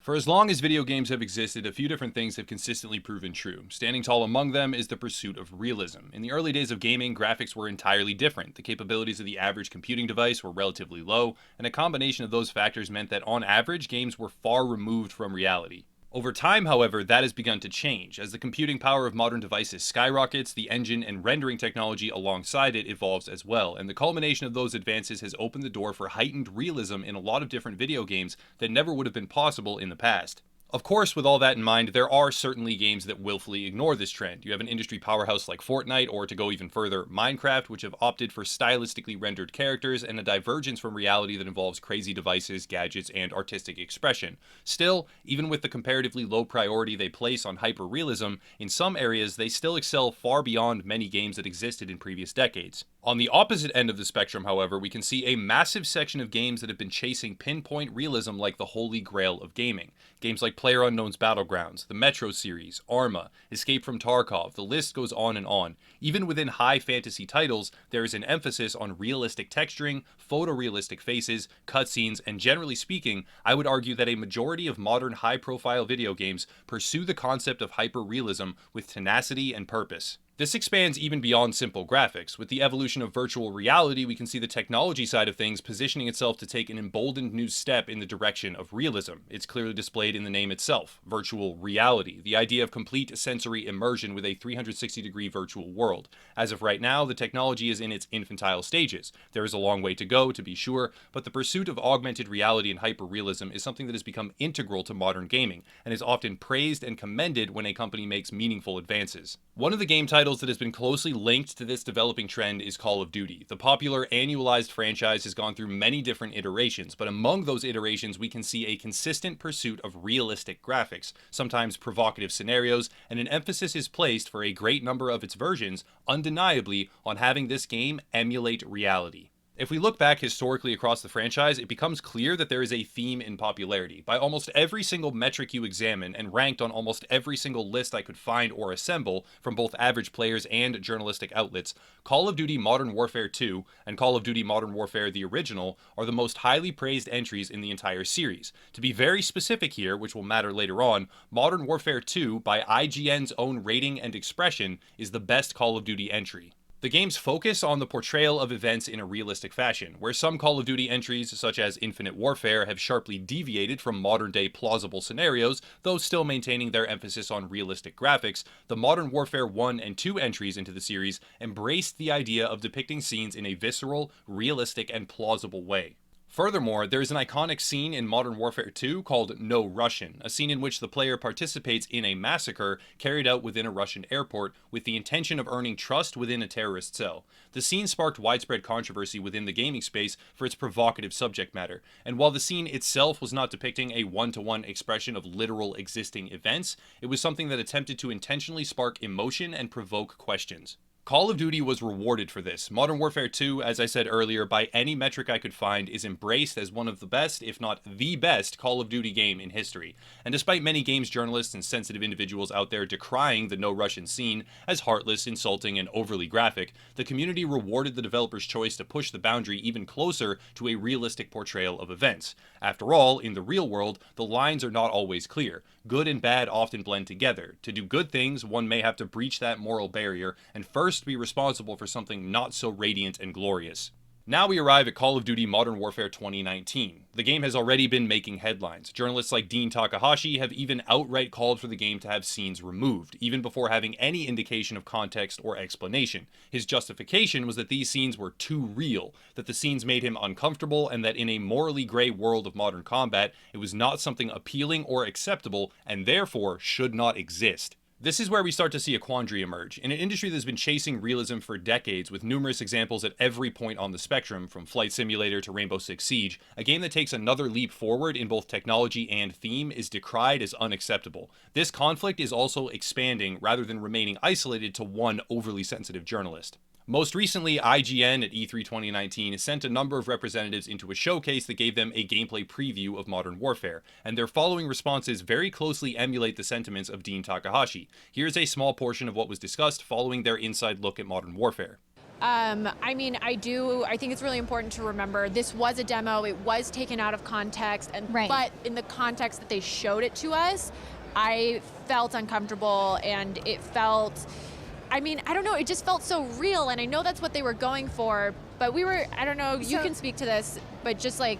For as long as video games have existed, a few different things have consistently proven true. Standing tall among them is the pursuit of realism. In the early days of gaming, graphics were entirely different. The capabilities of the average computing device were relatively low, and a combination of those factors meant that on average, games were far removed from reality. Over time, however, that has begun to change. As the computing power of modern devices skyrockets, the engine and rendering technology alongside it evolves as well, and the culmination of those advances has opened the door for heightened realism in a lot of different video games that never would have been possible in the past. Of course, with all that in mind, there are certainly games that willfully ignore this trend. You have an industry powerhouse like Fortnite, or to go even further, Minecraft, which have opted for stylistically rendered characters and a divergence from reality that involves crazy devices, gadgets, and artistic expression. Still, even with the comparatively low priority they place on hyperrealism, in some areas they still excel far beyond many games that existed in previous decades. On the opposite end of the spectrum, however, we can see a massive section of games that have been chasing pinpoint realism like the holy grail of gaming. Games like PlayerUnknown's Battlegrounds, the Metro series, Arma, Escape from Tarkov, the list goes on and on. Even within high fantasy titles, there is an emphasis on realistic texturing, photorealistic faces, cutscenes, and generally speaking, I would argue that a majority of modern high-profile video games pursue the concept of hyperrealism with tenacity and purpose. This expands even beyond simple graphics. With the evolution of virtual reality, we can see the technology side of things positioning itself to take an emboldened new step in the direction of realism. It's clearly displayed in the name itself, virtual reality, the idea of complete sensory immersion with a 360-degree virtual world. As of right now, the technology is in its infantile stages. There is a long way to go, to be sure, but the pursuit of augmented reality and hyperrealism is something that has become integral to modern gaming, and is often praised and commended when a company makes meaningful advances. One of the game titles that has been closely linked to this developing trend is Call of Duty. The popular annualized franchise has gone through many different iterations, but among those iterations we can see a consistent pursuit of realistic graphics, sometimes provocative scenarios, and an emphasis is placed for a great number of its versions, undeniably, on having this game emulate reality. If we look back historically across the franchise, it becomes clear that there is a theme in popularity. By almost every single metric you examine, and ranked on almost every single list I could find or assemble from both average players and journalistic outlets, Call of Duty Modern Warfare 2 and Call of Duty Modern Warfare the original are the most highly praised entries in the entire series. To be very specific here, which will matter later on, Modern Warfare 2, by IGN's own rating and expression, is the best Call of Duty entry. The game's focus on the portrayal of events in a realistic fashion, where some Call of Duty entries, such as Infinite Warfare, have sharply deviated from modern-day plausible scenarios, though still maintaining their emphasis on realistic graphics, the Modern Warfare 1 and 2 entries into the series embraced the idea of depicting scenes in a visceral, realistic, and plausible way. Furthermore, there is an iconic scene in Modern Warfare 2 called No Russian, a scene in which the player participates in a massacre carried out within a Russian airport with the intention of earning trust within a terrorist cell. The scene sparked widespread controversy within the gaming space for its provocative subject matter, and while the scene itself was not depicting a one-to-one expression of literal existing events, it was something that attempted to intentionally spark emotion and provoke questions. Call of Duty was rewarded for this. Modern Warfare 2, as I said earlier, by any metric I could find, is embraced as one of the best, if not the best, Call of Duty game in history. And despite many games journalists and sensitive individuals out there decrying the No Russian scene as heartless, insulting, and overly graphic, the community rewarded the developer's choice to push the boundary even closer to a realistic portrayal of events. After all, in the real world, the lines are not always clear. Good and bad often blend together. To do good things, one may have to breach that moral barrier and first be responsible for something not so radiant and glorious. Now we arrive at Call of Duty Modern Warfare 2019. The game has already been making headlines. Journalists like Dean Takahashi have even outright called for the game to have scenes removed, even before having any indication of context or explanation. His justification was that these scenes were too real, that the scenes made him uncomfortable, and that in a morally gray world of modern combat, it was not something appealing or acceptable, and therefore should not exist. This is where we start to see a quandary emerge. In an industry that's been chasing realism for decades, with numerous examples at every point on the spectrum, from Flight Simulator to Rainbow Six Siege, a game that takes another leap forward in both technology and theme is decried as unacceptable. This conflict is also expanding rather than remaining isolated to one overly sensitive journalist. Most recently, IGN at E3 2019 sent a number of representatives into a showcase that gave them a gameplay preview of Modern Warfare, and their following responses very closely emulate the sentiments of Dean Takahashi. Here's a small portion of what was discussed following their inside look at Modern Warfare. I mean, I think it's really important to remember this was a demo. It was taken out of context, Right. but in the context that they showed it to us, I felt uncomfortable, and it felt, I mean, I don't know, it just felt so real, and I know that's what they were going for, but I don't know, you can speak to this, but just like,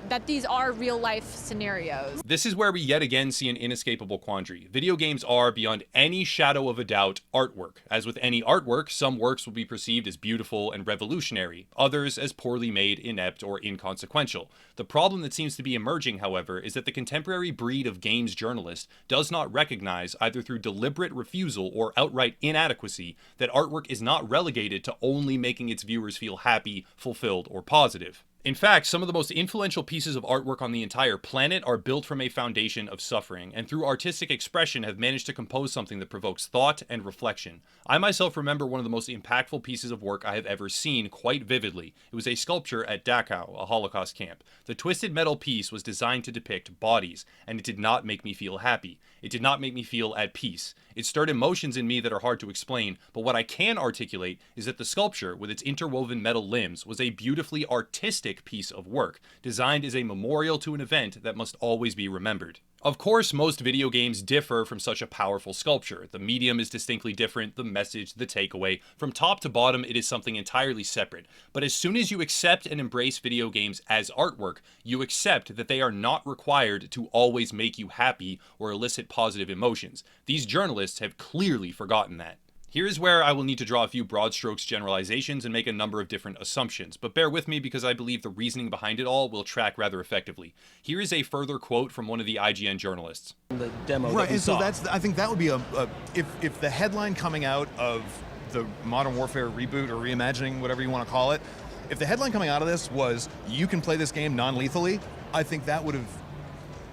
that these are real life scenarios. This is where we yet again see an inescapable quandary. Video games are, beyond any shadow of a doubt, artwork. As with any artwork, some works will be perceived as beautiful and revolutionary, others as poorly made, inept, or inconsequential. The problem that seems to be emerging, however, is that the contemporary breed of games journalist does not recognize, either through deliberate refusal or outright inadequacy, that artwork is not relegated to only making its viewers feel happy, fulfilled, or positive. In fact, some of the most influential pieces of artwork on the entire planet are built from a foundation of suffering, and through artistic expression have managed to compose something that provokes thought and reflection. I myself remember one of the most impactful pieces of work I have ever seen quite vividly. It was a sculpture at Dachau, a Holocaust camp. The twisted metal piece was designed to depict bodies, and it did not make me feel happy. It did not make me feel at peace. It stirred emotions in me that are hard to explain, but what I can articulate is that the sculpture, with its interwoven metal limbs, was a beautifully artistic piece of work, designed as a memorial to an event that must always be remembered. Of course, most video games differ from such a powerful sculpture. The medium is distinctly different, the message, the takeaway. From top to bottom, it is something entirely separate. But as soon as you accept and embrace video games as artwork, you accept that they are not required to always make you happy or elicit positive emotions. These journalists have clearly forgotten that. Here is where I will need to draw a few broad strokes generalizations and make a number of different assumptions, but bear with me because I believe the reasoning behind it all will track rather effectively. Here is a further quote from one of the IGN journalists. The demo right, that we and so saw. I think that would be if the headline coming out of the Modern Warfare reboot or reimagining, whatever you want to call it, if the headline coming out of this was, you can play this game non-lethally, I think that would have,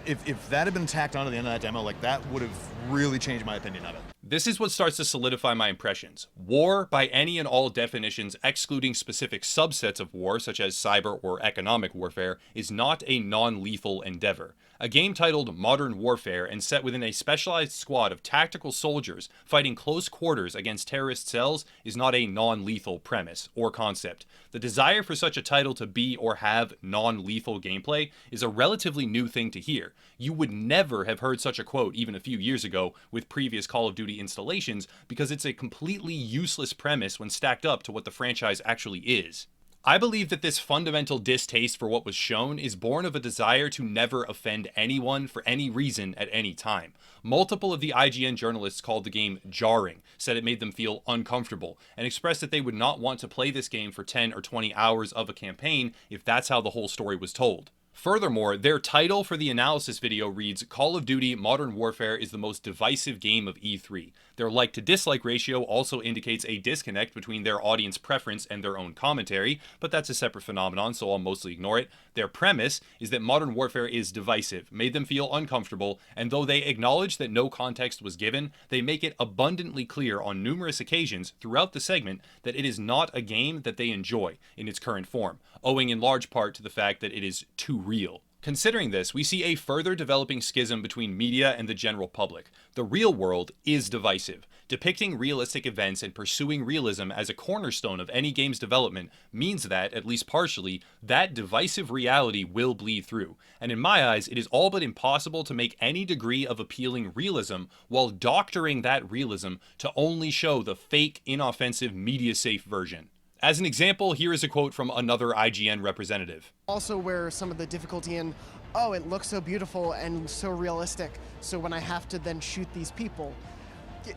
if that had been tacked onto the end of that demo, like, that would have really changed my opinion of it. This is what starts to solidify my impressions. War, by any and all definitions excluding specific subsets of war, such as cyber or economic warfare, is not a non-lethal endeavor. A game titled Modern Warfare and set within a specialized squad of tactical soldiers fighting close quarters against terrorist cells is not a non-lethal premise or concept. The desire for such a title to be or have non-lethal gameplay is a relatively new thing to hear. You would never have heard such a quote even a few years ago with previous Call of Duty installations because it's a completely useless premise when stacked up to what the franchise actually is. I believe that this fundamental distaste for what was shown is born of a desire to never offend anyone for any reason at any time. Multiple of the IGN journalists called the game jarring, said it made them feel uncomfortable, and expressed that they would not want to play this game for 10 or 20 hours of a campaign if that's how the whole story was told. Furthermore, their title for the analysis video reads, Call of Duty Modern Warfare is the most divisive game of E3. Their like to dislike ratio also indicates a disconnect between their audience preference and their own commentary, but that's a separate phenomenon, so I'll mostly ignore it. Their premise is that Modern Warfare is divisive, made them feel uncomfortable, and though they acknowledge that no context was given, they make it abundantly clear on numerous occasions throughout the segment that it is not a game that they enjoy in its current form, owing in large part to the fact that it is too real. Considering this, we see a further developing schism between media and the general public. The real world is divisive. Depicting realistic events and pursuing realism as a cornerstone of any game's development means that, at least partially, that divisive reality will bleed through. And in my eyes, it is all but impossible to make any degree of appealing realism while doctoring that realism to only show the fake, inoffensive, media-safe version. As an example, here is a quote from another IGN representative. Also where some of the difficulty in, oh, it looks so beautiful and so realistic, so when I have to then shoot these people,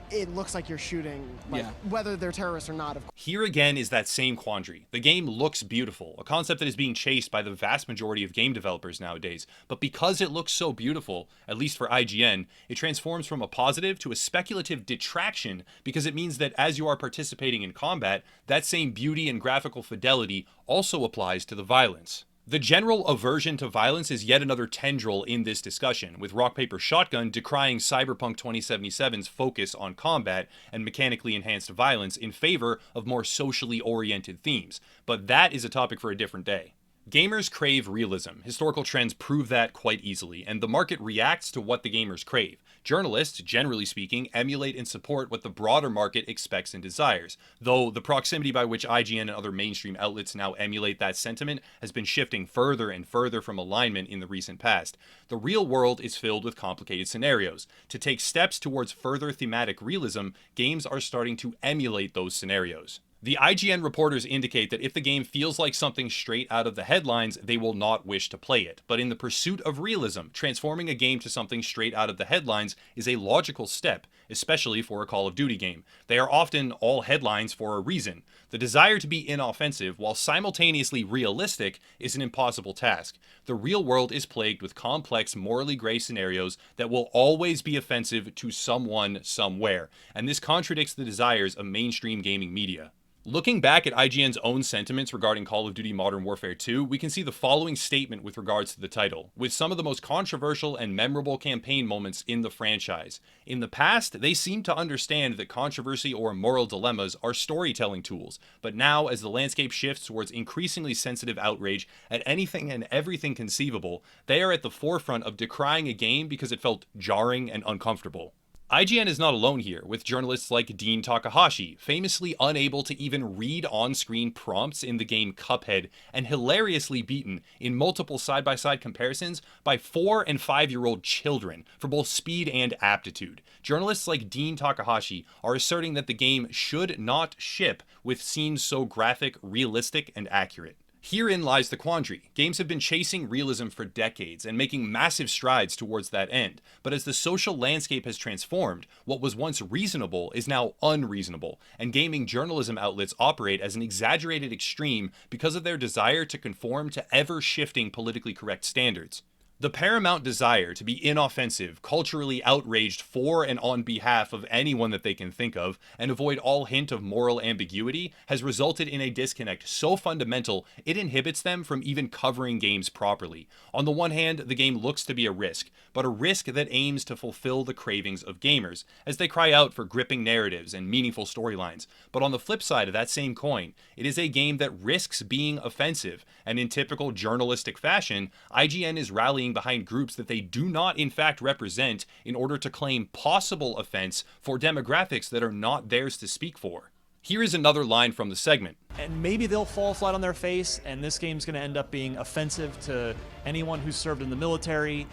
it looks like you're shooting, like, whether they're terrorists or not, of course. Here again is that same quandary. The game looks beautiful, a concept that is being chased by the vast majority of game developers nowadays, but because it looks so beautiful, at least for IGN, it transforms from a positive to a speculative detraction because it means that as you are participating in combat, that same beauty and graphical fidelity also applies to the violence. The general aversion to violence is yet another tendril in this discussion, with Rock Paper Shotgun decrying Cyberpunk 2077's focus on combat and mechanically enhanced violence in favor of more socially oriented themes, but that is a topic for a different day. Gamers crave realism. Historical trends prove that quite easily, and the market reacts to what the gamers crave. Journalists, generally speaking, emulate and support what the broader market expects and desires, though the proximity by which IGN and other mainstream outlets now emulate that sentiment has been shifting further and further from alignment in the recent past. The real world is filled with complicated scenarios. To take steps towards further thematic realism, games are starting to emulate those scenarios. The IGN reporters indicate that if the game feels like something straight out of the headlines, they will not wish to play it. But in the pursuit of realism, transforming a game to something straight out of the headlines is a logical step, especially for a Call of Duty game. They are often all headlines for a reason. The desire to be inoffensive while simultaneously realistic is an impossible task. The real world is plagued with complex, morally gray scenarios that will always be offensive to someone somewhere, and this contradicts the desires of mainstream gaming media. Looking back at IGN's own sentiments regarding Call of Duty Modern Warfare 2, we can see the following statement with regards to the title, with some of the most controversial and memorable campaign moments in the franchise. In the past, they seemed to understand that controversy or moral dilemmas are storytelling tools, but now, as the landscape shifts towards increasingly sensitive outrage at anything and everything conceivable, they are at the forefront of decrying a game because it felt jarring and uncomfortable. IGN is not alone here, with journalists like Dean Takahashi, famously unable to even read on-screen prompts in the game Cuphead, and hilariously beaten in multiple side-by-side comparisons by 4- and 5-year-old children for both speed and aptitude. Journalists like Dean Takahashi are asserting that the game should not ship with scenes so graphic, realistic, and accurate. Herein lies the quandary. Games have been chasing realism for decades and making massive strides towards that end. But as the social landscape has transformed, what was once reasonable is now unreasonable, and gaming journalism outlets operate as an exaggerated extreme because of their desire to conform to ever-shifting politically correct standards. The paramount desire to be inoffensive, culturally outraged for and on behalf of anyone that they can think of, and avoid all hint of moral ambiguity, has resulted in a disconnect so fundamental it inhibits them from even covering games properly. On the one hand, the game looks to be a risk, but a risk that aims to fulfill the cravings of gamers, as they cry out for gripping narratives and meaningful storylines. But on the flip side of that same coin, it is a game that risks being offensive, and in typical journalistic fashion, IGN is rallying behind groups that they do not in fact represent in order to claim possible offense for demographics that are not theirs to speak for. Here is another line from the segment. And maybe they'll fall flat on their face, and this game's going to end up being offensive to anyone who's served in the military.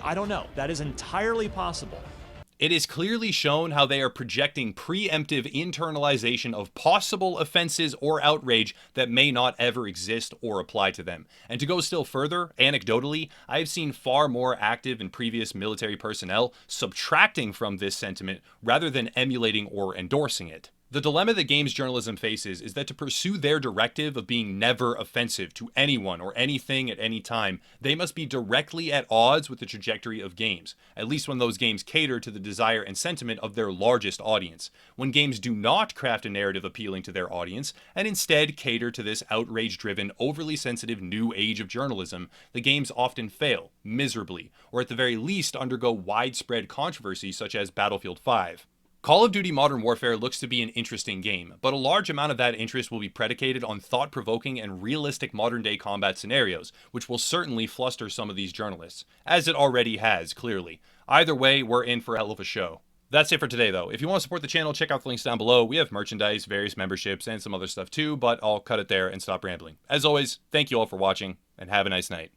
I don't know. That is entirely possible. It is clearly shown how they are projecting preemptive internalization of possible offenses or outrage that may not ever exist or apply to them. And to go still further, anecdotally, I have seen far more active and previous military personnel subtracting from this sentiment rather than emulating or endorsing it. The dilemma that games journalism faces is that to pursue their directive of being never offensive to anyone or anything at any time, they must be directly at odds with the trajectory of games, at least when those games cater to the desire and sentiment of their largest audience. When games do not craft a narrative appealing to their audience, and instead cater to this outrage-driven, overly sensitive new age of journalism, the games often fail, miserably, or at the very least undergo widespread controversy such as Battlefield 5. Call of Duty Modern Warfare looks to be an interesting game, but a large amount of that interest will be predicated on thought-provoking and realistic modern-day combat scenarios, which will certainly fluster some of these journalists, as it already has, clearly. Either way, we're in for a hell of a show. That's it for today, though. If you want to support the channel, check out the links down below. We have merchandise, various memberships, and some other stuff too, but I'll cut it there and stop rambling. As always, thank you all for watching, and have a nice night.